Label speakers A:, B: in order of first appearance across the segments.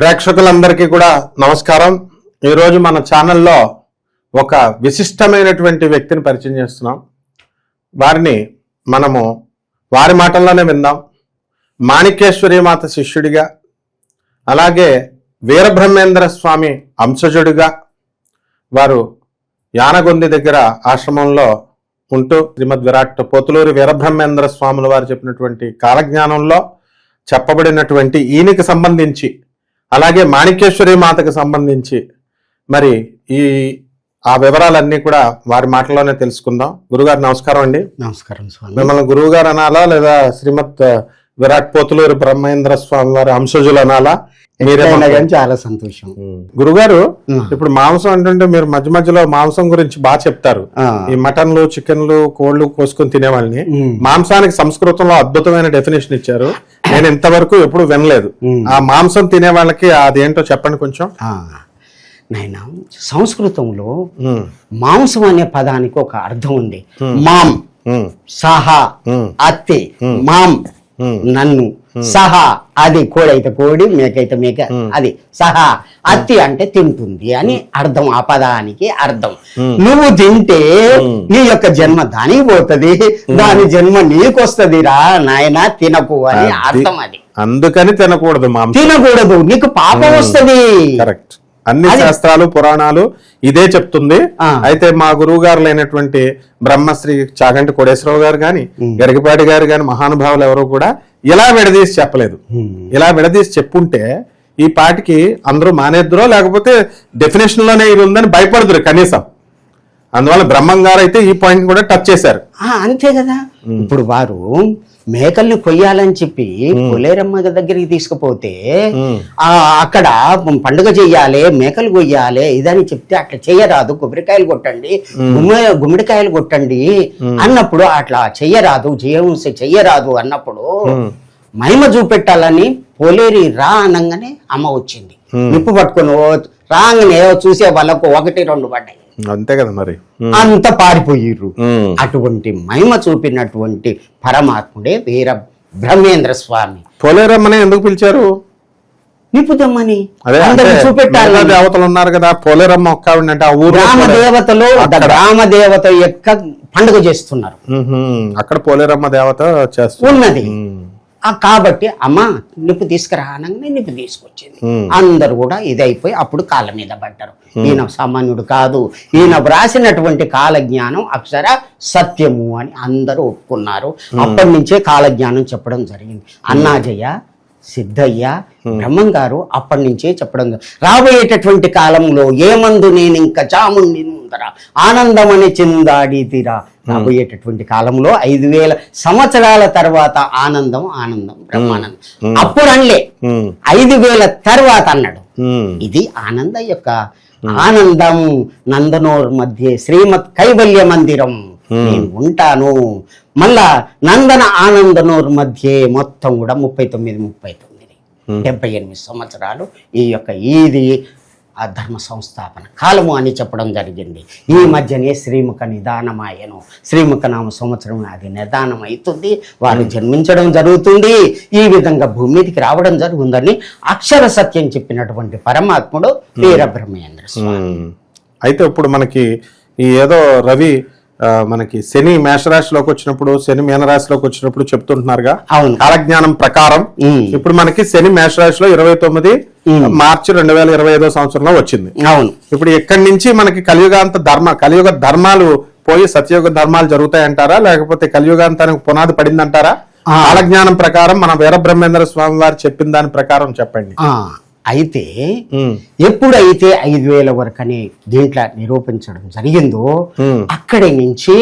A: ప్రేక్షకులందరికీ కూడా నమస్కారం. ఈరోజు మన ఛానల్లో ఒక విశిష్టమైనటువంటి వ్యక్తిని పరిచయం చేస్తున్నాం. వారిని మనము వారి మాటల్లోనే విందాం. మాణిక్యేశ్వరి మాత శిష్యుడిగా, అలాగే వీరబ్రహ్మేంద్ర స్వామి అంశజుడిగా వారు యానగొంది దగ్గర ఆశ్రమంలో ఉంటూ శ్రీమద్ విరాట్ పోతులూరి వీరబ్రహ్మేంద్ర స్వాముల వారు చెప్పినటువంటి కాలజ్ఞానంలో చెప్పబడినటువంటి ఈయనకి సంబంధించి, అలాగే మాణిక్యేశ్వరి మాతకు సంబంధించి మరి ఆ వివరాలన్నీ కూడా వారి మాటల్లోనే తెలుసుకుందాం. గురుగారు నమస్కారం అండి.
B: నమస్కారం స్వామి.
A: మిమ్మల్ని గురువు గారు అనాలా, లేదా శ్రీమద్ విరాట్ పోతులూరి బ్రహ్మేంద్ర స్వామి వారి అంశజులు అనాలా?
B: చాలా సంతోషం.
A: గురుగారు, ఇప్పుడు మాంసం అంటుంటే మీరు మధ్య మధ్యలో మాంసం గురించి బాగా చెప్తారు. ఈ మటన్లు, చికెన్లు, కోళ్లు కోసుకొని తినేవాళ్ళని మాంసానికి సంస్కృతంలో అద్భుతమైన డెఫినేషన్ ఇచ్చారు. నేను ఇంతవరకు ఎప్పుడు వినలేదు. ఆ మాంసం తినే వాళ్ళకి అదేంటో చెప్పండి కొంచెం.
B: నాయనా, సంస్కృతంలో మాంసం అనే పదానికి ఒక అర్థం ఉంది. మాం సహా అత్తి, మాం నన్ను, సహా అది కోడైతే కోడి, మేకైతే మేక, అది సహా అత్తి అంటే తింటుంది అని అర్థం. ఆ పదానికి అర్థం నువ్వు తింటే నీ యొక్క జన్మ దానికి పోతుంది, దాని జన్మ నీకొస్తుంది రా నాయన, తినకు అని అర్థం. అది
A: అందుకని తినకూడదు,
B: తినకూడదు, నీకు పాపం వస్తుంది.
A: కరెక్ట్. అన్ని శాస్త్రాలు, పురాణాలు ఇదే చెప్తుంది. అయితే మా గురువు గారు అయినటువంటి బ్రహ్మశ్రీ చాగంటి కోటేశ్వరరావు గారు గాని, గరికపాటి గారు గాని, మహానుభావులు ఎవరు కూడా ఇలా విడదీసి చెప్పలేదు. ఇలా విడదీసి చెప్పుంటే ఈ పాటికి అందరూ మానేద్దరో, లేకపోతే డెఫినేషన్ లోనే ఇది ఉందని భయపడదురు కనీసం. అందువల్ల బ్రహ్మం గారు అయితే ఈ పాయింట్ కూడా టచ్ చేశారు.
B: అంతే కదా. ఇప్పుడు వారు మేకల్ని కొయ్యాలని చెప్పి కొలేరమ్మ దగ్గరికి తీసుకుపోతే అక్కడ పండుగ చెయ్యాలి, మేకలు కొయ్యాలి ఇదని చెప్తే అట్లా చెయ్యరాదు, కొబ్బరికాయలు కొట్టండి, గుమ్మడికాయలు కొట్టండి అన్నప్పుడు అట్లా చెయ్యరాదు, చెయ్యరాదు అన్నప్పుడు మహిమ చూపెట్టాలని పోలేరి రా అనగానే అమ్మ వచ్చింది. నిప్పు పట్టుకొని రాగానే చూసే వాళ్ళకు 1-2 పడ్డాయి.
A: అంతే కదా మరి,
B: అంత పారిపోయిర్రు. అటువంటి మహిమ చూపినటువంటి పరమాత్ముడే వీర బ్రహ్మేంద్ర స్వామి.
A: పోలేరమ్మని ఎందుకు పిలిచారు?
B: నిపుదమ్మని
A: చూపెట్టాలి. దేవతలు ఉన్నారు కదా, పోలేరమ్మ ఒక్క అంటే ఆ ఊరు
B: గ్రామ దేవతలో గ్రామ దేవత యొక్క పండుగ చేస్తున్నారు.
A: అక్కడ పోలేరమ్మ దేవత
B: ఉన్నది. కాబట్టి అమ్మ నిప్పు తీసుకురా అనగానే నిప్పు తీసుకొచ్చింది. అందరు కూడా ఇదైపోయి అప్పుడు కాళ్ళ మీద పడ్డారు. ఈయన సామాన్యుడు కాదు, ఈయన వ్రాసినటువంటి కాలజ్ఞానం అక్షర సత్యము అని అందరూ ఒప్పుకున్నారు. అప్పటి నుంచే కాలజ్ఞానం చెప్పడం జరిగింది. అన్నాజయ్య, సిద్ధయ్య, బ్రహ్మం గారు అప్పటి నుంచే చెప్పడం. రాబోయేటటువంటి కాలంలో ఏమందు నేను ఇంకా చాముండి ముందర ఆనందమని చిందాడి తీరా. రాబోయేటటువంటి కాలంలో 5000 సంవత్సరాల తర్వాత ఆనందం, ఆనందం, బ్రహ్మానందం. అప్పుడు అనలే, 5000 తర్వాత అన్నాడు. ఇది ఆనంద యొక్క ఆనందం. నందనోర్ మధ్య శ్రీమద్ కైవల్య మందిరం నేను ఉంటాను. మళ్ళా నందన ఆనందనోర్ మధ్య మొత్తం కూడా 39 78 సంవత్సరాలు ఈ యొక్క ఇది ఆ ధర్మ సంస్థాపన కాలము అని చెప్పడం జరిగింది. ఈ మధ్యనే శ్రీముఖ నిదానమాయను. శ్రీముఖ నామ సంవత్సరం అది నిదానం అవుతుంది, వారు జన్మించడం జరుగుతుంది, ఈ విధంగా భూమి మీదకి రావడం జరుగుతుందని అక్షర సత్యం చెప్పినటువంటి పరమాత్ముడు వీరబ్రహ్మేంద్ర స్వామి.
A: అయితే ఇప్పుడు మనకి ఈ ఏదో రవి మనకి శని మేషరాశిలోకి వచ్చినప్పుడు, శని మీనరాశిలోకి వచ్చినప్పుడు చెప్తుంటున్నారుగా కాలజ్ఞానం ప్రకారం. ఇప్పుడు మనకి శని మేషరాశిలో 29 మార్చి 2025 సంవత్సరంలో వచ్చింది.
B: అవును.
A: ఇప్పుడు ఇక్కడి నుంచి మనకి కలియుగ ధర్మాలు పోయి సత్యయుగ ధర్మాలు జరుగుతాయంటారా, లేకపోతే కలియుగాంతానికి పునాది పడిందంటారా? కాలజ్ఞానం ప్రకారం మన వీరబ్రహ్మేంద్ర స్వామి వారు చెప్పిన దాని ప్రకారం చెప్పండి.
B: అయితే ఎప్పుడైతే 5000 వరకు అని దీంట్లో నిరూపించడం జరిగిందో అక్కడి నుంచి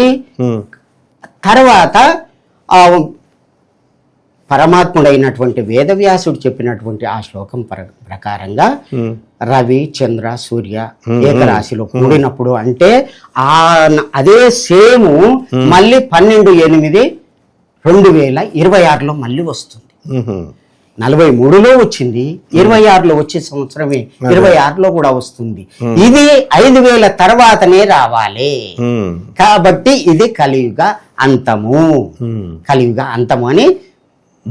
B: తర్వాత పరమాత్ముడైనటువంటి వేదవ్యాసుడు చెప్పినటువంటి ఆ శ్లోకం ప్రకారంగా రవి, చంద్ర, సూర్య ఏకరాశిలో కూడినప్పుడు అంటే అదే సేము మళ్ళీ 12/8/2026లో మళ్ళీ వస్తుంది. 43లో వచ్చింది, 26లో వచ్చే సంవత్సరమే 26లో కూడా వస్తుంది. ఇది 5000 తర్వాతనే రావాలి. కాబట్టి ఇది కలియుగ అంతము, కలియుగ అంతము అని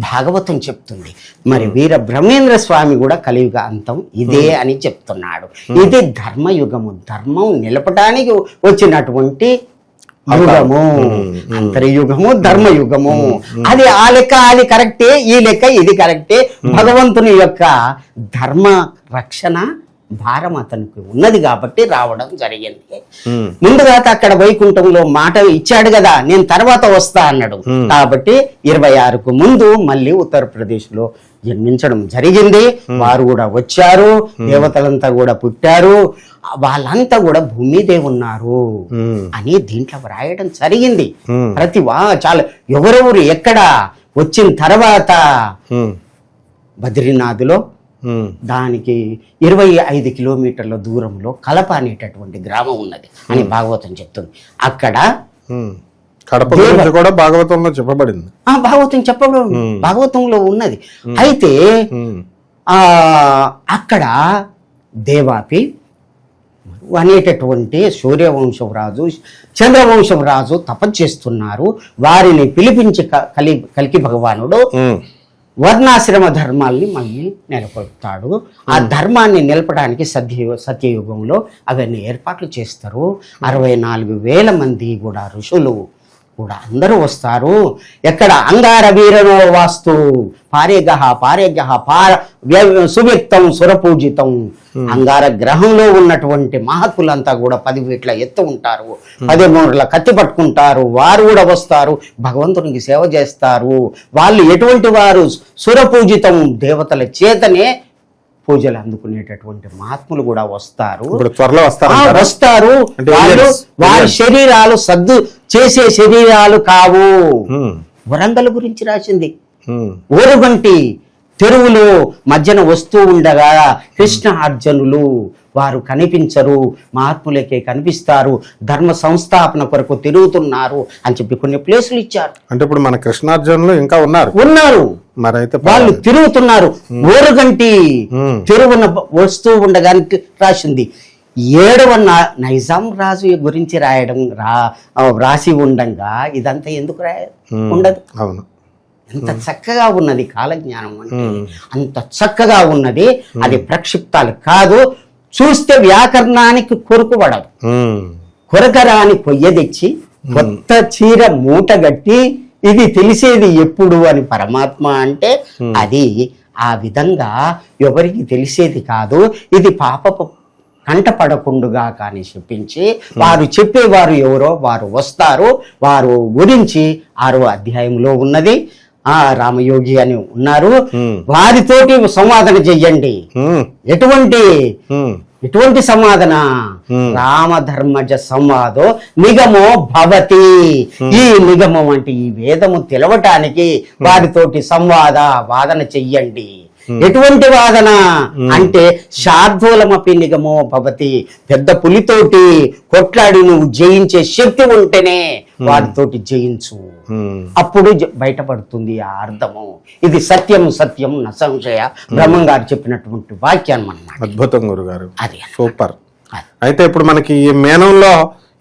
B: భాగవతం చెప్తుంది. మరి వీర బ్రహ్మేంద్ర స్వామి కూడా కలియుగ అంతం ఇదే అని చెప్తున్నాడు. ఇది ధర్మయుగము, ధర్మం నిలపడానికి వచ్చినటువంటి యుగము, అంతర్యుగము, ధర్మయుగము. అది ఆ లెక్క అది కరెక్టే, ఈ లెక్క ఇది కరెక్టే. భగవంతుని యొక్క ధర్మ రక్షణ భారం అతనికి ఉన్నది కాబట్టి రావడం జరిగింది. ముందుగా అక్కడ వైకుంఠంలో మాట ఇచ్చాడు కదా, నేను తర్వాత వస్తా అన్నాడు. కాబట్టి 26కు ముందు మళ్ళీ ఉత్తరప్రదేశ్ లో జన్మించడం జరిగింది. వారు కూడా వచ్చారు, దేవతలంతా కూడా పుట్టారు, వాళ్ళంతా కూడా భూమిదే ఉన్నారు అని దీంట్లో వ్రాయడం జరిగింది. చాలా ఎవరెవరు ఎక్కడ వచ్చిన తర్వాత బద్రీనాథ్లో దానికి 25 కిలోమీటర్ల దూరంలో కలప అనేటటువంటి గ్రామం ఉన్నది అని భాగవతం చెప్తుంది. అక్కడ
A: కడప గురించి కూడా భాగవతంలో చెప్పబడింది.
B: భాగవతంలో ఉన్నది. అయితే అక్కడ దేవాపి అనేటటువంటి సూర్యవంశం రాజు, చంద్రవంశం రాజు తపస్చేస్తున్నారు. వారిని పిలిపించి కల్కి భగవానుడు వర్ణాశ్రమ ధర్మాల్ని మళ్ళీ నెలకొల్పుతాడు. ఆ ధర్మాన్ని నిలపడానికి సత్యయుగంలో అవన్నీ ఏర్పాట్లు చేస్తారు. 64,000 మంది కూడా ఋషులు కూడా అందరూ వస్తారు. ఎక్కడ అంగార వీరనో వాస్తు పారేగహ సువ్యక్తం సురపూజితం. అంగార గ్రహంలో ఉన్నటువంటి మహత్తులంతా కూడా 10 ఫీట్ల ఎత్తు ఉంటారు, 10 మూరల కత్తి పట్టుకుంటారు. వారు కూడా వస్తారు, భగవంతునికి సేవ చేస్తారు. వాళ్ళు ఎటువంటి వారు? సురపూజితం, దేవతల చేతనే పూజలు అందుకునేటటువంటి మహాత్ములు కూడా వస్తారు. వస్తారు. వారి శరీరాలు సద్దు చేసే శరీరాలు కావు. వరంగల్ గురించి రాసింది. ఓరుగంటి తెరువులో మధ్యన వస్తూ ఉండగా కృష్ణ అర్జునులు వారు కనిపించరు, మహాత్ములకే కనిపిస్తారు, ధర్మ సంస్థాపన కొరకు తిరుగుతున్నారు అని చెప్పి కొన్ని ప్లేసులు ఇచ్చారు.
A: అంటే ఇప్పుడు మన కృష్ణార్జునులు ఇంకా ఉన్నారు మరైతే
B: వాళ్ళు తిరుగుతున్నారు. ఓరుగంటి తిరుగున వస్తూ ఉండగానికి రాసింది. 7వ నైజాం రాజు గురించి రాసి ఉండంగా ఇదంతా ఎందుకు ఉండదు?
A: అవును,
B: ఎంత చక్కగా ఉన్నది కాలజ్ఞానం అంటే, అంత చక్కగా ఉన్నది. అది ప్రక్షిప్తాలు కాదు, చూస్తే వ్యాకరణానికి కొరుకుపడదు. కొరకరాని కొయ్య తెచ్చి కొత్త చీర మూటగట్టి ఇది తెలిసేది ఎప్పుడు అని పరమాత్మ అంటే అది ఆ విధంగా ఎవరికి తెలిసేది కాదు. ఇది పాపపు కంటపడకుండుగా కానీ చెప్పించి వారు చెప్పేవారు ఎవరో వారు వస్తారు. వారు గురించి 6వ అధ్యాయంలో ఉన్నది. రామయోగి అని ఉన్నారు, వారితోటి సంవాదన చెయ్యండి. ఎటువంటి సమాధాన? రామధర్మజ సంవాదో నిగమో భవతి. ఈ నిగమం అంటే ఈ వేదము తెలవటానికి వారితోటి వాదన చెయ్యండి. ఎటువంటి వాదన అంటే శార్దూలమపి నిగమో భవతి. పెద్ద పులితోటి కొట్లాడి నువ్వు జయించే శక్తి ఉంటేనే వారితోటి జయించు, అప్పుడు బయటపడుతుంది ఆ అర్థము. ఇది సత్యం న సంశయ బ్రహ్మం గారు చెప్పినటువంటి వాక్యాన్ని అన్నమాట.
A: అద్భుతం గురుగారు, అది సూపర్. అయితే ఇప్పుడు మనకి ఈ మేనంలో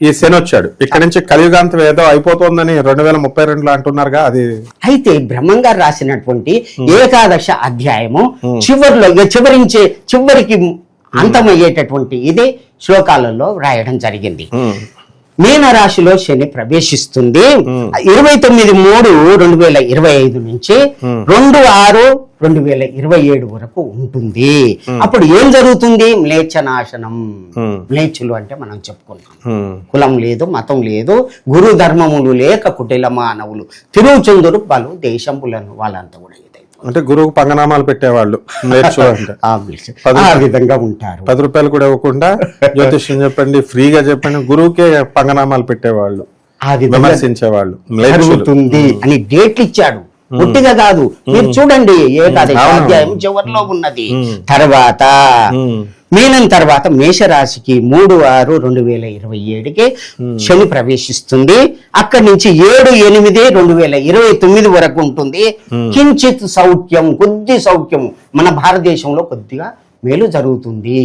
A: ఈ శని వచ్చాడు, ఇక్కడ నుంచి కలియుగాంతం ఏదో అయిపోతుందని 2032లో అంటున్నారుగా, అది
B: అయితే బ్రహ్మం గారు రాసినటువంటి 11వ అధ్యాయము చివరికి అంతమయ్యేటటువంటి ఇదే శ్లోకాలలో రాయడం జరిగింది. మీనరాశిలో శని ప్రవేశిస్తుంది 29/3/2025 నుంచి 2/6/2027 వరకు ఉంటుంది. అప్పుడు ఏం జరుగుతుంది? మ్లేచ్ఛనాశనం. మ్లేచ్చులు అంటే మనం చెప్పుకున్నాం, కులం లేదు, మతం లేదు, గురు ధర్మములు లేక కుటిల మానవులు తిరుగుచుందురు పలు దేశములను. వాళ్ళంతా కూడా
A: అంటే గురువుకు పంగనామాలు పెట్టేవాళ్ళు
B: ఆ విధంగా ఉంటారు.
A: 10 రూపాయలు కూడా ఇవ్వకుండా జ్యోతిష్యం చెప్పండి, ఫ్రీగా చెప్పండి, గురువుకే పంగనామాలు పెట్టేవాళ్ళు,
B: ఆ విధంగా
A: విమర్శించేవాళ్ళు.
B: జరుగుతుంది అని డేట్లు ఇచ్చాడు, పుట్టిగా కాదు. మీరు చూడండి, 11వ అధ్యాయం చివరిలో ఉన్నది. తర్వాత మీనం తర్వాత మేషరాశికి 3/6/2027కి శని ప్రవేశిస్తుంది. అక్కడి నుంచి 7/8/2029 వరకు ఉంటుంది. కించిత్ సౌఖ్యం, కొద్ది సౌఖ్యం మన భారతదేశంలో కొద్దిగా మేలు జరుగుతుంది.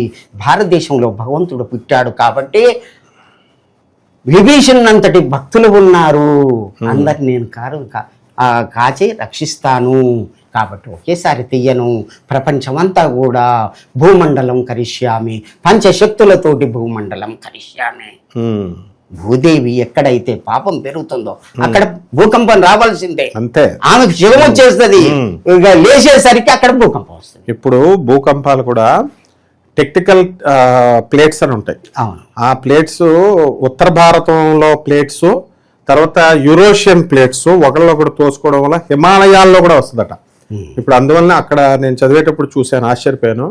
B: భారతదేశంలో భగవంతుడు పుట్టాడు కాబట్టి విభీషణ్ అంతటి భక్తులు ఉన్నారు. అందరు నేను కాచి రక్షిస్తాను. కాబట్టి ఒకేసారి తీయను. ప్రపంచమంతా కూడా భూమండలం కరిష్యామి, పంచశక్తులతోటి భూమండలం కరిష్యామి. భూదేవి ఎక్కడైతే పాపం పెరుగుతుందో అక్కడ భూకంపం రావాల్సిందే,
A: అంతే.
B: ఆమెకు శివం వచ్చేస్తుంది, ఇక లేచేసరికి అక్కడ భూకంపం వస్తుంది.
A: ఇప్పుడు భూకంపాలు కూడా టెక్టికల్ ప్లేట్స్ అని ఉంటాయి.
B: అవును.
A: ఆ ప్లేట్స్ ఉత్తర భారతంలో ప్లేట్స్, తర్వాత యూరోషియన్ ప్లేట్స్ ఒకళ్ళొకడు తోసుకోవడం వల్ల హిమాలయాల్లో కూడా వస్తుందట. ఇప్పుడు అందువల్ల అక్కడ నేను చదివేటప్పుడు చూశాను, ఆశ్చర్యపోయాను.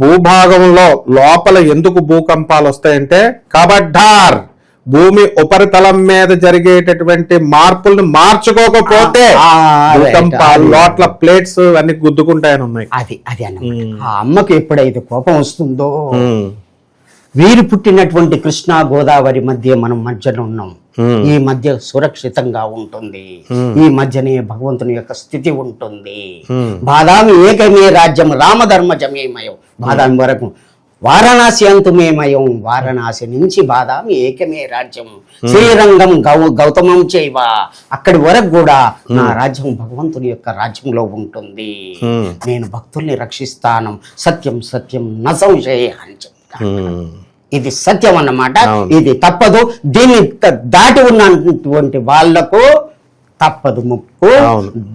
A: భూభాగంలో లోపల ఎందుకు భూకంపాలు వస్తాయంటే కబడ్డార్ భూమి ఉపరితలం మీద జరిగేటటువంటి మార్పుల్ని మార్చుకోకపోతే భూకంపాలు లోట్ల ప్లేట్స్ అన్ని గుద్దుకుంటాయని ఉన్నాయి.
B: అది అన్నమాట. ఆ అమ్మకు ఎప్పుడైతే కోపం వస్తుందో, వీరు పుట్టినటువంటి కృష్ణా గోదావరి మధ్య మనం మధ్యలో ఉన్నాం. ఈ మధ్య సురక్షితంగా ఉంటుంది, ఈ మధ్యనే భగవంతుని యొక్క స్థితి ఉంటుంది. బాదామి ఏకమే రాజ్యం రామధర్మజమేమయం. బాదామి వరకు వారణాసి అంతుమేమయం, వారణాసి నుంచి బాదామి ఏకమే రాజ్యం. శ్రీరంగం గౌతమం చేయవ, అక్కడి వరకు కూడా నా రాజ్యం భగవంతుని యొక్క రాజ్యంలో ఉంటుంది. నేను భక్తుల్ని రక్షిస్తాను. సత్యం సత్యం న సంశయ అని చెప్తాను. ఇది సత్యం అన్నమాట. ఇది తప్పదు. దీన్ని దాటి ఉన్నటువంటి వాళ్లకు తప్పదు ముక్కు,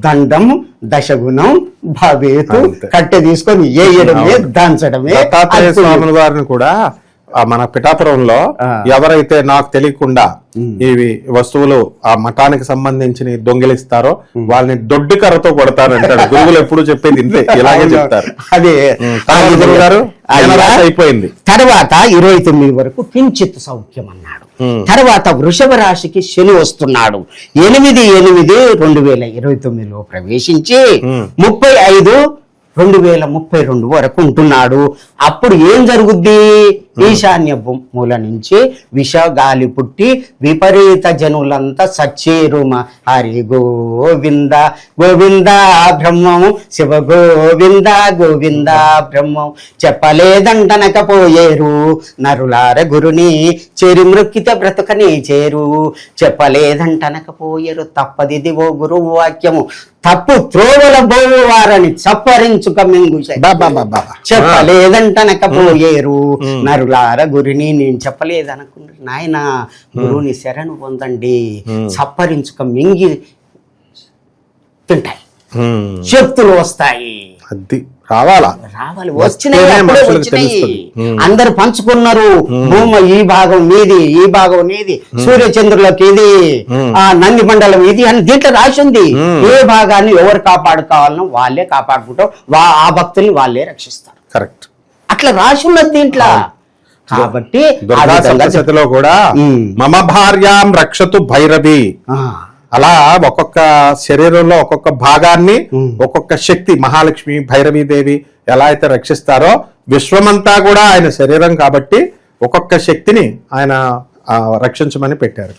B: దండం, దశగుణం, భవేతు, కట్టె తీసుకొని వేయడమే, దంచడమే.
A: దత్తాత్రేయ స్వాముల వారిని కూడా మన పిఠాపురంలో ఎవరైతే నాకు తెలియకుండా ఇవి వస్తువులు ఆ మఠానికి సంబంధించి దొంగిలిస్తారో వాళ్ళని దొడ్డి కర్రతో కొడతారంటాడు గురువులు. ఎప్పుడు చెప్పేది ఇంతే, ఇలాగే చెప్తారు.
B: అదే
A: అయిపోయింది.
B: తర్వాత 29 వరకు కించిత్ సౌఖ్యం అన్నాడు. తర్వాత వృషభ రాశికి శని వస్తున్నాడు. 8/8/2029 ప్రవేశించి 35/2032 వరకు ఉంటున్నాడు. అప్పుడు ఏం జరుగుద్ది? ఈశాన్య మూల నుంచి విషగాలి పుట్టి విపరీత జనులంతా సచ్చేరుమ. హరి గోవింద గోవింద బ్రహ్మము, శివ గోవింద గోవింద బ్రహ్మం. చెప్పలేదంటనకపోయేరు నరులార గురుని, చేరి మృక్కిత బ్రతుకని చేరు. చెప్పలేదంటనకపోయేరు, తప్పదిది ఓ గురువు వాక్యము. తప్పు త్రోవల బోవు వారని చప్పరించుక మింగు. చెప్పలేదంటనకపోయేరు నరులార గురిని. నేను చెప్పలేదనుకున్నారు నాయన, గురువుని శరణు పొందండి. చప్పరించుక మింగి తింటాయి, శక్తులు వస్తాయి.
A: రావాలి.
B: వచ్చినాయి. అందరు పంచుకున్నారు. భూమి ఈ భాగం మీది, ఈ భాగం నీది, సూర్యచంద్రులకు ఇది, ఆ నంది మండలం ఇది అని దీంట్లో రాసింది. ఏ భాగాన్ని ఎవరు కాపాడుకోవాలనో వాళ్ళే కాపాడుకుంటారు, ఆ భక్తుల్ని వాళ్ళే రక్షిస్తారు.
A: కరెక్ట్.
B: అట్లా రాసి ఉన్నది దీంట్లో. కాబట్టి
A: సప్తశతిలో కూడా మమ భార్యాం రక్షతు భైరవి, అలా ఒక్కొక్క శరీరంలో ఒక్కొక్క భాగాన్ని ఒక్కొక్క శక్తి మహాలక్ష్మి భైరవీదేవి ఎలా అయితే రక్షిస్తారో, విశ్వమంతా కూడా ఆయన శరీరం కాబట్టి ఒక్కొక్క శక్తిని ఆయన రక్షించమని పెట్టారు.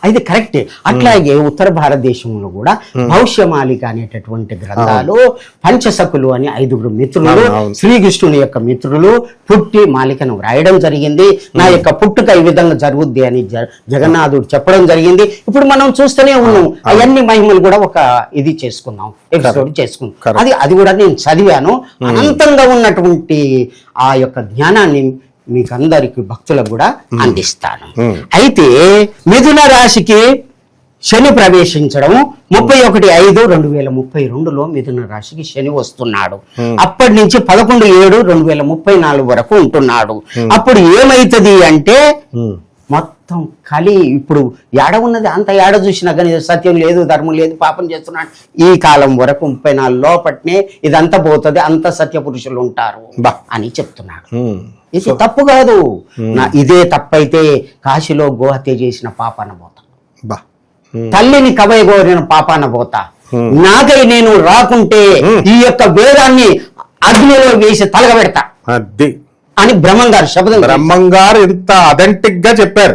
B: అది కరెక్టే. అట్లాగే ఉత్తర భారతదేశంలో కూడా భవిష్యమాలిక అనేటటువంటి గ్రంథాలు, పంచసకులు అని 5 మిత్రులు, శ్రీకృష్ణుని యొక్క మిత్రులు పుట్టి మాలికను రాయడం జరిగింది. నా యొక్క పుట్టుక ఈ విధంగా జరుగుద్ది అని జగన్నాథుడు చెప్పడం జరిగింది. ఇప్పుడు మనం చూస్తూనే ఉన్నాం. అవన్నీ మహిమలు కూడా ఒక ఇది చేసుకున్నాం, ఎపిసోడ్ చేసుకున్నాం. అది కూడా నేను చదివాను. అనంతంగా ఉన్నటువంటి ఆ యొక్క జ్ఞానాన్ని మీకందరికి భక్తులకు కూడా అందిస్తాను. అయితే మిథున రాశికి శని ప్రవేశించడం 31/5/2032 మిథున రాశికి శని వస్తున్నాడు. అప్పటి నుంచి 11/7/2034 వరకు ఉంటున్నాడు. అప్పుడు ఏమైతుంది అంటే మొత్తం కలి. ఇప్పుడు ఏడ ఉన్నది అంత ఏడ చూసినా కానీ సత్యం లేదు, ధర్మం లేదు, పాపం చేస్తున్నాడు. ఈ కాలం వరకు 34 లోపట్నే ఇదంతా పోతుంది, అంత సత్య పురుషులు ఉంటారు అని చెప్తున్నాడు. ఇది తప్పు కాదు. ఇదే తప్పైతే కాశీలో గోహత్య చేసిన పాపాన పోతా, తల్లిని కవయగోరిన పాపాన పోతా, నాకై నేను రాకుంటే ఈ యొక్క వేదాన్ని అగ్నిలో వేసి తలగబెడతా అని బ్రహ్మంగారు శబ్దం.
A: బ్రహ్మంగారు ఎంత అథెంటిక్ గా చెప్పారు.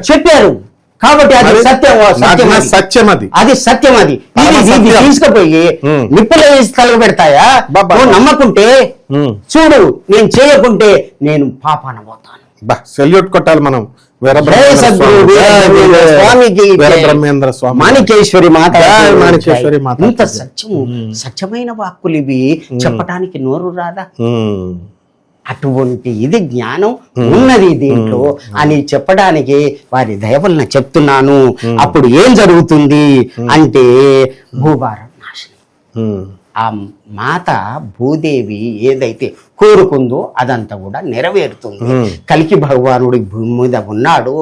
B: కాబట్టి అది సత్యం,
A: సత్యం.
B: అది సత్యం. అది తీసుకుపోయి నిప్పులో వేసి తలగబెడతాయా? నమ్మకుంటే చూడు, నేను చేయకుంటే నేను పాపాన పోతాను.
A: సెల్యూట్ కొట్టాలి మనం
B: స్వామికి
A: వీరబ్రహ్మేంద్ర స్వామి
B: మాణికేశ్వరి మాత
A: మాణికేశ్వరి మాత
B: ఇంత సత్యము సత్యమైన వాక్కులు ఇవి చెప్పటానికి నోరు రాదా? అటువంటి ఇది జ్ఞానం ఉన్నది దీంట్లో అని చెప్పడానికి వారి దయ వలన చెప్తున్నాను. అప్పుడు ఏం జరుగుతుంది అంటే భూభారం నాశనం. ఆ మాత భూదేవి ఏదైతే కోరుకుందో అదంతా కూడా నెరవేరుతుంది. కలికి భగవానుడి భూమి మీద ఉన్నాడు,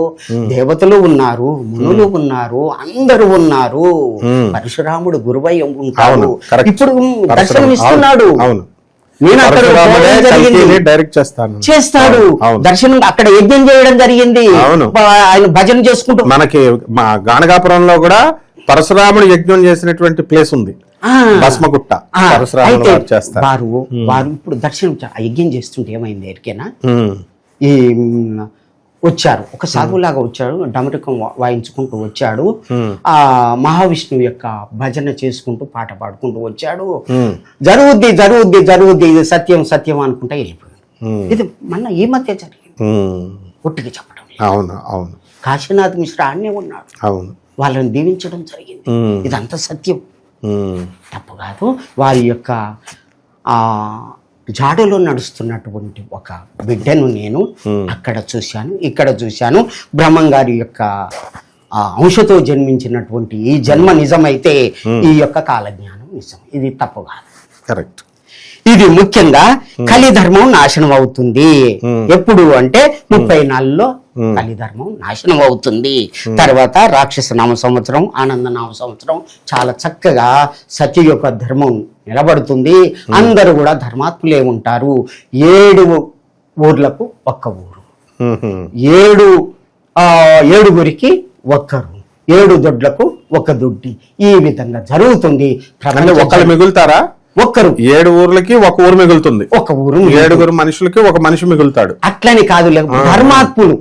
B: దేవతలు ఉన్నారు, మునులు ఉన్నారు, అందరూ ఉన్నారు. పరశురాముడు గురువయ్య ఉంటాడు, ఇప్పుడు దర్శనం ఇస్తున్నాడు. నేను అక్కడ చేస్తాడు దర్శనం, అక్కడ యజ్ఞం చేయడం జరిగింది. ఆయన భజన చేసుకుంటూ
A: మనకి మా గానగాపురంలో కూడా పరశురాముడు యజ్ఞం చేసినటువంటి ప్లేస్ ఉంది, భస్మగుట్ట.
B: వారు ఇప్పుడు దర్శనం యజ్ఞం చేస్తుంటే ఏమైంది ఎరికేనా, ఈ వచ్చారు ఒక సాధువులాగా వచ్చాడు, డమరుకం వాయించుకుంటూ వచ్చాడు, ఆ మహావిష్ణువు యొక్క భజన చేసుకుంటూ పాట పాడుకుంటూ వచ్చాడు. జరుగుద్ది జరుగుద్ది జరుగుద్ది, ఇది సత్యం సత్యం అనుకుంటా వెళ్ళిపోయాడు. ఇది మొన్న ఈ మధ్య జరిగింది, ఒట్టిగా చెప్పడం.
A: అవును అవును,
B: కాశీనాథ్ మిశ్రా అన్నే ఉన్నాడు, అవును, వాళ్ళని దీవించడం జరిగింది. ఇదంతా సత్యం, తప్పు కాదు. వారి యొక్క ఆ జాడలో నడుస్తున్నటువంటి ఒక బిడ్డను నేను అక్కడ చూశాను, ఇక్కడ చూశాను. బ్రహ్మంగారి యొక్క అంశతో జన్మించినటువంటి ఈ జన్మ నిజమైతే ఈ యొక్క కాలజ్ఞానం నిజం, ఇది తప్పు కాదు.
A: కరెక్ట్.
B: ఇది ముఖ్యంగా కలిధర్మం నాశనం అవుతుంది. ఎప్పుడు అంటే 34లో కలిధర్మం నాశనం అవుతుంది. తర్వాత రాక్షస నామ సంవత్సరం, ఆనంద నామ సంవత్సరం చాలా చక్కగా సత్య యొక్క ధర్మం నిలబడుతుంది. అందరూ కూడా ధర్మాత్ములే ఉంటారు. 7 ఊర్లకు ఒక్క ఊరు, 7 ఒక్కరు, 7 దొడ్లకు ఒక దొడ్డి, ఈ విధంగా జరుగుతుంది.
A: ఒకరు మిగులుతారా?
B: ఒక్కరు
A: 7 ఊర్లకి ఒక ఊరు మిగులుతుంది,
B: ఒక ఊరు
A: 7 మనుషులకి ఒక మనిషి మిగులుతాడు.
B: అట్లని కాదు, ధర్మాత్ములు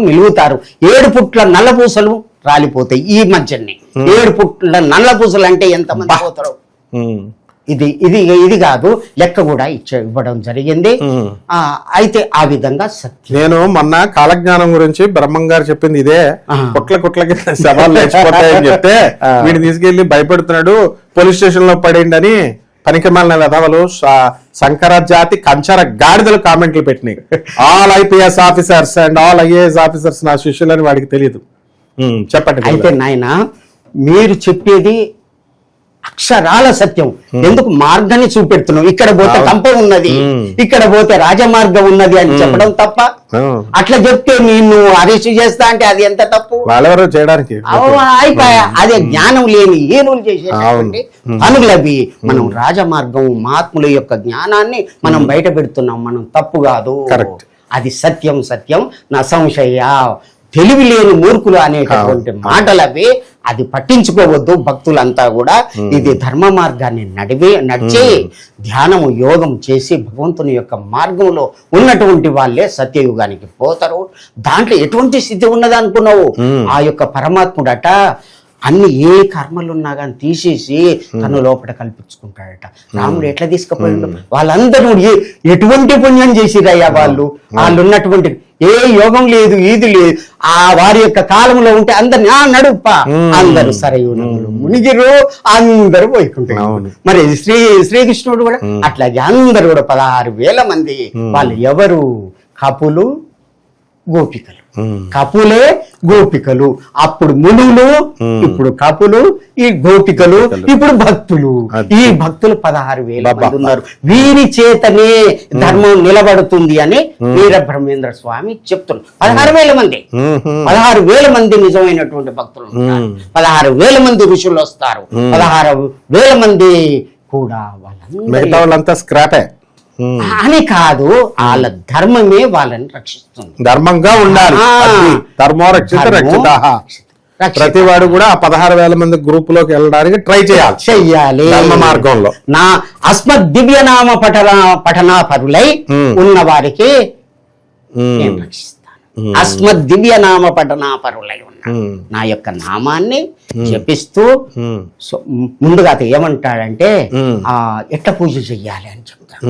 B: మిలుగుతారు. 7 పుట్ల నల్లపూసలు రాలిపోతాయి ఈ మధ్యనే. 7 పుట్ల నల్లపూసలు అంటే ఎంతమంది పోతారు? ఇది కాదు, లెక్క కూడా ఇవ్వడం జరిగింది. అయితే ఆ విధంగా సత్యం.
A: నేను మొన్న కాలజ్ఞానం గురించి బ్రహ్మం గారు చెప్పింది ఇదే. కుట్లకి శవాలు లేచిపోతాయని చెప్తే వీడిని తీసుకెళ్లి భయపెడుతున్నాడు, పోలీస్ స్టేషన్ లో పడేయండి అని పనికిమాలిన వెధవలు శంకర జాతి కంచర గాడిదలు కామెంట్లు పెట్టినాయి. All IPS officers and all IAS officers నా శిష్యులని వాడికి తెలియదు. చెప్పండి.
B: అయితే నాయన మీరు చెప్పేది అక్షరాల సత్యం. ఎందుకు మార్గాన్ని చూపెడుతున్నావు? ఇక్కడ పోతే కంప ఉన్నది, ఇక్కడ పోతే రాజమార్గం ఉన్నది అని చెప్పడం తప్ప? అట్లా చెప్తే నిన్ను అరెస్ట్ చేస్తా అంటే అది ఎంత తప్పు?
A: వాళ్ళెవరో చేయడానికి
B: అయిపోయా. అదే జ్ఞానం లేని ఏనుగులు చేసేటువంటి పనులవి. మనం రాజమార్గం మహాత్ముల యొక్క జ్ఞానాన్ని మనం బయట పెడుతున్నాం, మనం తప్పు కాదు. అది సత్యం సత్యం నా సంశయ. తెలివి లేని మూర్ఖులు అనేటటువంటి మాటలవి అది పట్టించుకోవద్దు. భక్తులంతా కూడా ఇది ధర్మ మార్గాన్ని నడిచి ధ్యానము యోగం చేసి భగవంతుని యొక్క మార్గంలో ఉన్నటువంటి వాళ్ళే సత్యయుగానికి పోతారు. దాంట్లో ఎటువంటి స్థితి ఉన్నది అనుకున్నావు? ఆ యొక్క పరమాత్ముడట అన్ని ఏ కర్మలున్నా కానీ తీసేసి తను లోపల కల్పించుకుంటాడట. రాముడు ఎట్లా తీసుకుపోయాడు? వాళ్ళందరూ ఎటువంటి పుణ్యం చేసిరయ్యా వాళ్ళు ఉన్నటువంటి ఏ యోగం లేదు, ఈది లేదు. ఆ వారి యొక్క కాలంలో ఉంటే అందరిని నడుప అందరూ సరయునములు మునిగిరు, అందరూ పోయికుంటారు. మరి శ్రీకృష్ణుడు కూడా అట్లాగే అందరూ కూడా 16,000 మంది. వాళ్ళు ఎవరు? కపులు, గోపికలు. కపులే గోపికలు. అప్పుడు మునులు, ఇప్పుడు కపులు, ఈ గోపికలు, ఇప్పుడు భక్తులు. ఈ భక్తులు 16,000 మంది ఉన్నారు. వీరి చేతనే ధర్మం నిలబడుతుంది అని వీరబ్రహ్మేంద్ర స్వామి చెప్తున్నారు. 16,000 మంది, 16,000 మంది నిజమైనటువంటి భక్తులు ఉన్నారు. 16,000 మంది ఋషులు వస్తారు. 16,000 మంది కూడా
A: వాళ్ళంతా స్క్రాపే
B: అని కాదు, వాళ్ళ ధర్మమే వాళ్ళని రక్షిస్తుంది.
A: ధర్మంగా ఉండాలి. ధర్మో రక్షిత రక్షిత. ప్రతి వాడు కూడా ఆ 16,000 మంది గ్రూప్ లోకి వెళ్ళడానికి ట్రై చేయాలి ధర్మ మార్గంలో.
B: నా అస్మద్ దివ్యనామ పఠనాపరులై ఉన్న వారికి నేను రక్షిస్తాను. అస్మద్ దివ్యనామ పఠనాపరులై ఉన్న నా యొక్క నామాన్ని జపిస్తూ ముందుగా ఏమంటాడంటే ఎట్లా పూజ చెయ్యాలి అని చెప్తాడు.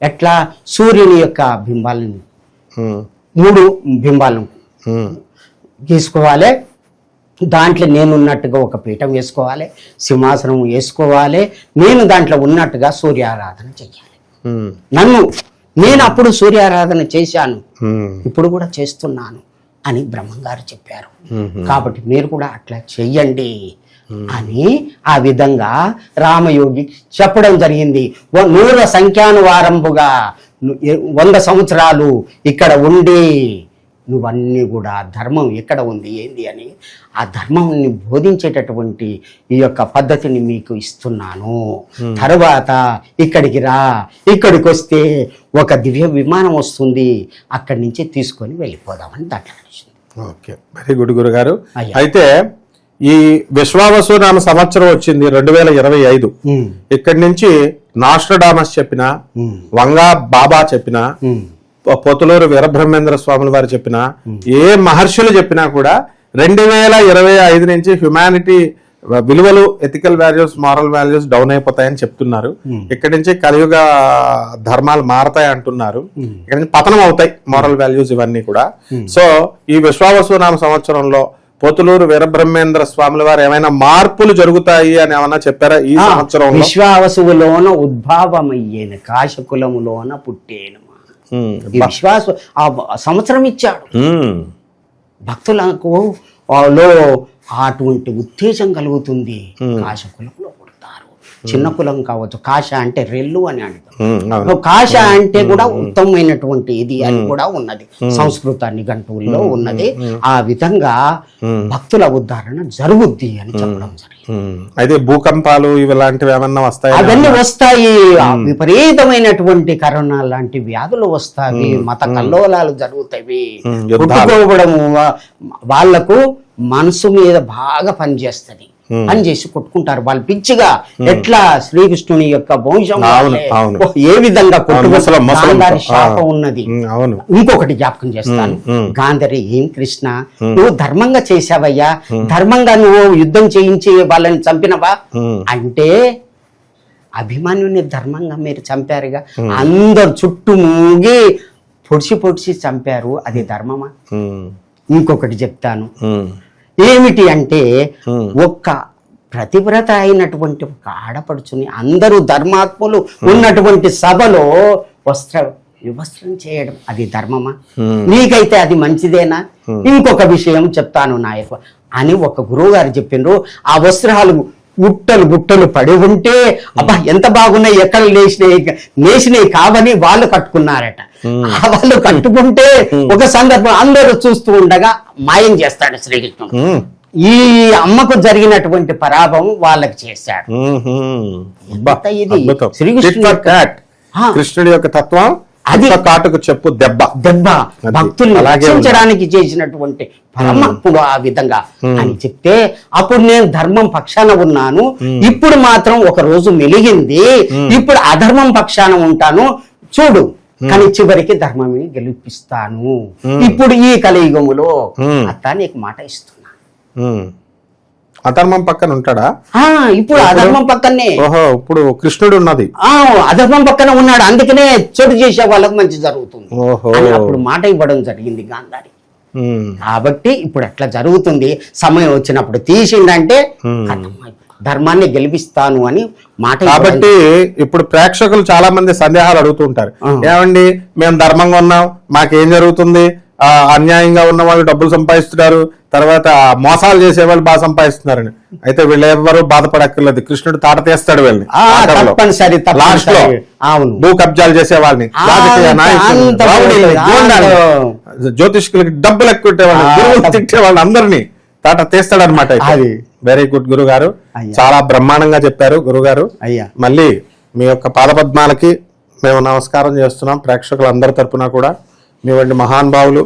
B: ఎట్లా? సూర్యుని యొక్క బింబాలని 3 బింబాలను గీసుకోవాలి. దాంట్లో నేనున్నట్టుగా ఒక పీఠం వేసుకోవాలి, సింహాసనం వేసుకోవాలి. నేను దాంట్లో ఉన్నట్టుగా సూర్యారాధన చెయ్యాలి. నేను అప్పుడు సూర్యారాధన చేశాను, ఇప్పుడు కూడా చేస్తున్నాను అని బ్రహ్మంగారు చెప్పారు. కాబట్టి మీరు కూడా అట్లా చెయ్యండి అని ఆ విధంగా రామయోగి చెప్పడం జరిగింది. 100 సంఖ్యానువారంభుగా 100 సంవత్సరాలు ఇక్కడ ఉండి నువ్వన్నీ కూడా ధర్మం ఎక్కడ ఉంది ఏంది అని ఆ ధర్మంని బోధించేటటువంటి ఈ యొక్క పద్ధతిని మీకు ఇస్తున్నాను. తర్వాత ఇక్కడికి రా, ఇక్కడికి వస్తే ఒక దివ్య విమానం వస్తుంది, అక్కడి నుంచి తీసుకొని వెళ్ళిపోదామని దాంట్లో.
A: ఓకే, వెరీ గుడ్ గురుగారు. అయితే ఈ విశ్వావసునామ సంవత్సరం వచ్చింది 2025. ఇక్కడి నుంచి నాస్ట్రడామస్ చెప్పిన, వంగా బాబా చెప్పిన, పొతులూరు వీరబ్రహ్మేంద్ర స్వాముల వారు చెప్పిన, ఏ మహర్షులు చెప్పినా కూడా 2025 నుంచి హ్యుమానిటీ విలువలు, ethical values, moral values down అయిపోతాయని చెప్తున్నారు. ఇక్కడి నుంచి కలియుగ ధర్మాలు మారతాయి అంటున్నారు. ఇక్కడి నుంచి పతనం అవుతాయి మారల్ వాల్యూస్ ఇవన్నీ కూడా. సో ఈ విశ్వావసునామ సంవత్సరంలో పోతులూరు వీరబ్రహ్మేంద్ర స్వాముల వారు ఏమైనా మార్పులు జరుగుతాయి అని ఏమన్నా చెప్పారా ఈ సంవత్సరం?
B: విశ్వావసులోన ఉద్భావమయ్యేన కాశకులములోన పుట్టేను. విశ్వాస ఆ సంవత్సరం ఇచ్చాడు భక్తులకు. అటువంటి ఉత్తేజం కలుగుతుంది. కాశకులంలో పుడతారు. చిన్న కులం కావచ్చు. కాశ అంటే రెల్లు అని అంటారు. కాశ అంటే కూడా ఉత్తమమైనటువంటి ఇది అని కూడా ఉన్నది, సంస్కృత నిఘంటువుల్లో ఉన్నది. ఆ విధంగా భక్తుల ఉద్ధరణ జరుగుద్ది అని చెప్పడం జరిగింది.
A: అయితే భూకంపాలు ఇలాంటివి ఏమన్నా వస్తాయి?
B: అవన్నీ వస్తాయి. విపరీతమైనటువంటి కరోనా లాంటి వ్యాధులు వస్తాయి. మత కల్లోలాలు జరుగుతాయి. కొట్టుకోవడము వాళ్లకు మనసు మీద బాగా పనిచేస్తుంది. పని చేసి కొట్టుకుంటారు వాళ్ళు పిచ్చిగా. ఎట్లా శ్రీకృష్ణుని యొక్క వంశం ఏ విధంగా గాంధారి శాపం ఉన్నది. ఇంకొకటి జ్ఞాపకం చేస్తాను. గాంధారి, ఏం కృష్ణ నువ్వు ధర్మంగా చేసావయ్యా, ధర్మంగా నువ్వు యుద్ధం చేయించి వాళ్ళని చంపినవా అంటే, అభిమన్యుని ధర్మంగా మీరు చంపారుగా, అందరు చుట్టూ మూగి పొడిచి చంపారు, అది ధర్మమా? ఇంకొకటి చెప్తాను ఏమిటి అంటే, ఒక్క ప్రతివ్రత అయినటువంటి ఒక ఆడపడుచుని అందరూ ధర్మాత్ములు ఉన్నటువంటి సభలో వివస్త్రం చేయడం అది ధర్మమా? నీకైతే అది మంచిదేనా? ఇంకొక విషయం చెప్తాను నాయకు అని ఒక గురువు గారు చెప్పిండ్రు. ఆ వస్త్రాలు గుట్టలు పడి ఉంటే అబ్బా ఎంత బాగున్నాయి, ఎక్కడ నేసినాయి కావని వాళ్ళు కట్టుకున్నారట. వాళ్ళు కట్టుకుంటే ఒక సందర్భం అందరూ చూస్తూ ఉండగా మాయం చేస్తాడు శ్రీకృష్ణుడు. ఈ అమ్మకు జరిగినటువంటి పరాభవం వాళ్ళకి చేశాడు. ఇది
A: కృష్ణుడి యొక్క తత్వం. అది కాటుకు చెప్పు దెబ్బ
B: భక్తుల్ని రక్షించడానికి చేసినటువంటి పరమాత్ముడు ఆ విధంగా అని చెప్తే, అప్పుడు నేను ధర్మం పక్షాన ఉన్నాను, ఇప్పుడు మాత్రం ఒక రోజు మెలిగింది, ఇప్పుడు అధర్మం పక్షాన ఉంటాను చూడు, కానీ చివరికి ధర్మమే గెలిపిస్తాను ఇప్పుడు ఈ కలియుగములో. అట్లా నీకు మాట ఇస్తున్నా.
A: అధర్మం పక్కన ఉంటాడా?
B: ఇప్పుడు అధర్మం పక్కనే.
A: ఇప్పుడు కృష్ణుడు ఉన్నది,
B: అధర్మం పక్కన ఉన్నాడు. అందుకనే చెడు చేసే వాళ్ళకు మంచి జరుగుతుంది అని అప్పుడు మాట ఇవ్వడం జరిగింది గాంధారి. కాబట్టి ఇప్పుడు అట్లా జరుగుతుంది. సమయం వచ్చినప్పుడు తీసిందంటే ధర్మాన్ని గెలిపిస్తాను అని మాట.
A: కాబట్టి ఇప్పుడు ప్రేక్షకులు చాలా మంది సందేహాలు అడుగుతుంటారు. ఏమండి, మేము ధర్మంగా ఉన్నాం, మాకేం జరుగుతుంది? అన్యాయంగా ఉన్న వాళ్ళు డబ్బులు సంపాదిస్తున్నారు, తర్వాత మోసాలు చేసే వాళ్ళు బాగా సంపాదిస్తున్నారని. అయితే వీళ్ళు ఎవరు బాధపడక్కర్లేదు, కృష్ణుడు తాట తీస్తాడు వీళ్ళని. లాస్ట్ లో భూ కబ్జాలు చేసే వాళ్ళని, జ్యోతిష్కులకి డబ్బులు ఎక్కువ వాళ్ళని, తిట్టే వాళ్ళని అందరినీ తాట తీస్తాడు అనమాట. అది వెరీ గుడ్ గురుగారు, చాలా బ్రహ్మాండంగా చెప్పారు గురుగారు. మళ్ళీ మీ యొక్క పాదపద్మాలకి మేము నమస్కారం చేస్తున్నాం ప్రేక్షకులందరి తరపున కూడా. మీ వంటి మహానుభావులు,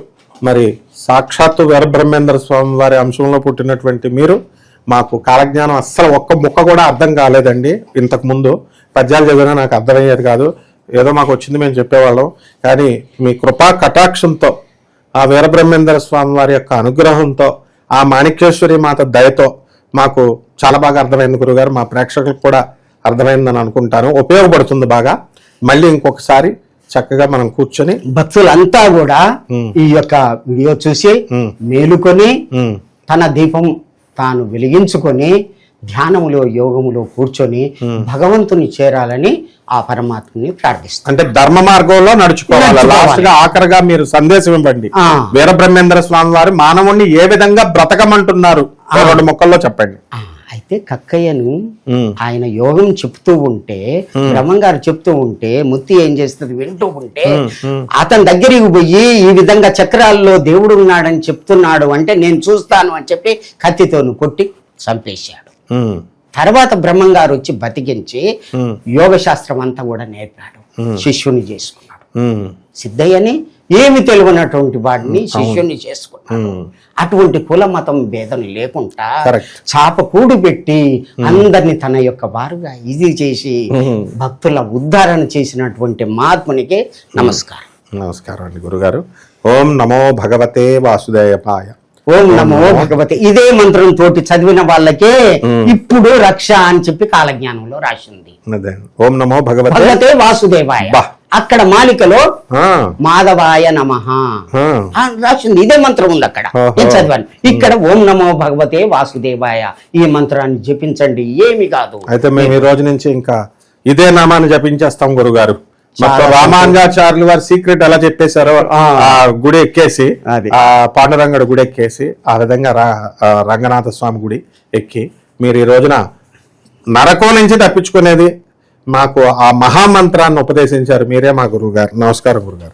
A: మరి సాక్షాత్తు వీరబ్రహ్మేంద్ర స్వామి వారి అంశంలో పుట్టినటువంటి మీరు, మాకు కాలజ్ఞానం అస్సలు ఒక్క ముక్క కూడా అర్థం కాలేదండి. ఇంతకు ముందు పద్యాలు చదివినా నాకు అర్థమయ్యేది కాదు, ఏదో మాకు వచ్చింది మేము చెప్పేవాళ్ళం. కానీ మీ కృపా కటాక్షంతో, ఆ వీరబ్రహ్మేంద్ర స్వామి వారి యొక్క అనుగ్రహంతో, ఆ మాణిక్యేశ్వరి మాత దయతో మాకు చాలా బాగా అర్థమైంది గురుగారు. మా ప్రేక్షకులకు కూడా అర్థమైందని అనుకుంటాను, ఉపయోగపడుతుంది బాగా. మళ్ళీ ఇంకొకసారి చక్కగా మనం కూర్చొని
B: భక్తులంతా కూడా ఈ యొక్క వీడియో చూసి మేలుకొని తన దీపం తాను వెలిగించుకొని ధ్యానములో యోగములో కూర్చొని భగవంతుని చేరాలని ఆ పరమాత్మని ప్రార్థిస్తాం.
A: అంటే ధర్మ మార్గంలో నడుచుకోవాలి. లాస్ట్ గా ఆఖరిగా మీరు సందేశం ఇవ్వండి. వీరబ్రహ్మేంద్ర స్వామి వారు మానవుణ్ణి ఏ విధంగా బ్రతకమంటున్నారు 2 ముక్కల్లో చెప్పండి.
B: అయితే కక్కయ్యను ఆయన యోగం చెప్తూ ఉంటే బ్రహ్మంగారు చెప్తూ ఉంటే ముత్తి ఏం చేస్తుంది వింటూ ఉంటే అతని దగ్గరికి పోయి ఈ విధంగా చక్రాల్లో దేవుడు ఉన్నాడని చెప్తున్నాడు అంటే నేను చూస్తాను అని చెప్పి కత్తితోను కొట్టి చంపేశాడు. తర్వాత బ్రహ్మంగారు వచ్చి బతికించి యోగ శాస్త్రం అంతా కూడా నేర్పాడు, శిష్యుని చేసుకున్నాడు. సిద్ధయ్యని ఏమి తెలియనటువంటి వాడిని శిష్యుని చేసుకున్నాడు. అటువంటి కుల మతం భేదం లేకుండా చాప కూడు పెట్టి అందరిని తన యొక్క వారుగా ఇది చేసి భక్తుల ఉద్ధారణ చేసినటువంటి మహాత్మునికి నమస్కారం.
A: నమస్కారం అండి గురుగారు. ఓం నమో భగవతే వాసుదేవాయ.
B: ఓం నమో భగవతే ఇదే మంత్రం తోటి చదివిన వాళ్ళకే ఇప్పుడు రక్ష అని చెప్పి కాలజ్ఞానంలో రాసింది.
A: ఓం నమో
B: భగవతే వాసుదేవాయ. అక్కడ మాలికలో మాధవాయ నమః రాసింది. ఇదే మంత్రం ఉంది అక్కడ, నేను చదివాను. ఇక్కడ ఓం నమో భగవతే వాసుదేవాయ ఈ మంత్రాన్ని జపించండి, ఏమి కాదు.
A: అయితే మేము ఈ రోజు నుంచి ఇంకా ఇదే నామాన్ని జపించేస్తాం గురుగారు. మొత్తం రామానుజాచార్యులు వారి సీక్రెట్ ఎలా చెప్పేశారో ఆ గుడి ఎక్కేసి, ఆ పాండురంగడు గుడి ఎక్కేసి, ఆ విధంగా రంగనాథ స్వామి గుడి ఎక్కి మీరు ఈ రోజున నరకం నుంచి తప్పించుకునేది మాకు ఆ మహామంత్రాన్ని ఉపదేశించారు. మీరే మా గురువు గారు. నమస్కారం గురుగారు.